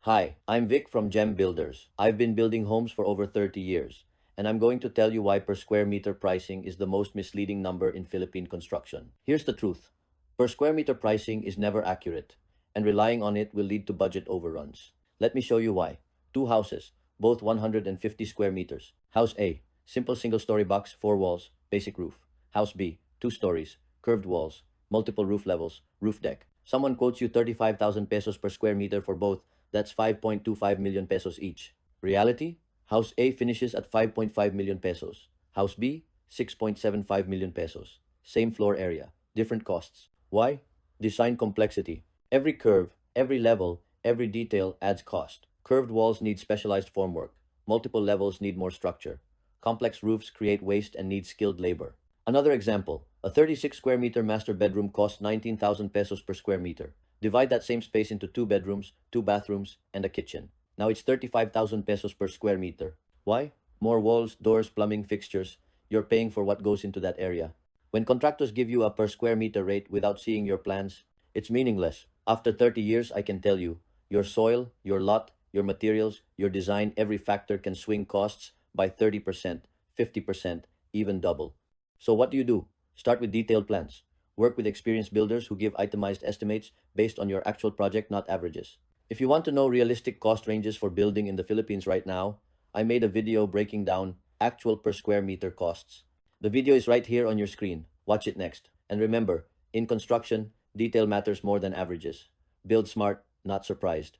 Hi, I'm Vic from JEMM Builders. I've been building homes for over 30 years, and I'm going to tell you why per square meter pricing is the most misleading number in Philippine construction. Here's the truth. Per square meter pricing is never accurate, and relying on it will lead to budget overruns. Let me show you why. Two houses, both 150 square meters. House A, simple single-story box, 4 walls, basic roof. House B, 2 stories, curved walls, multiple roof levels, roof deck. Someone quotes you 35,000 pesos per square meter for both. That's 5.25 million pesos each. Reality? House A finishes at 5.5 million pesos. House B, 6.75 million pesos. Same floor area, different costs. Why? Design complexity. Every curve, every level, every detail adds cost. Curved walls need specialized formwork. Multiple levels need more structure. Complex roofs create waste and need skilled labor. Another example, a 36 square meter master bedroom costs 19,000 pesos per square meter. Divide that same space into 2 bedrooms, 2 bathrooms, and a kitchen. Now it's 35,000 pesos per square meter. Why? More walls, doors, plumbing, fixtures. You're paying for what goes into that area. When contractors give you a per square meter rate without seeing your plans, it's meaningless. After 30 years, I can tell you, your soil, your lot, your materials, your design, every factor can swing costs by 30%, 50%, even double. So what do? Start with detailed plans. Work with experienced builders who give itemized estimates based on your actual project, not averages. If you want to know realistic cost ranges for building in the Philippines right now, I made a video breaking down actual per square meter costs. The video is right here on your screen. Watch it next. And remember, in construction, detail matters more than averages. Build smart, not surprised.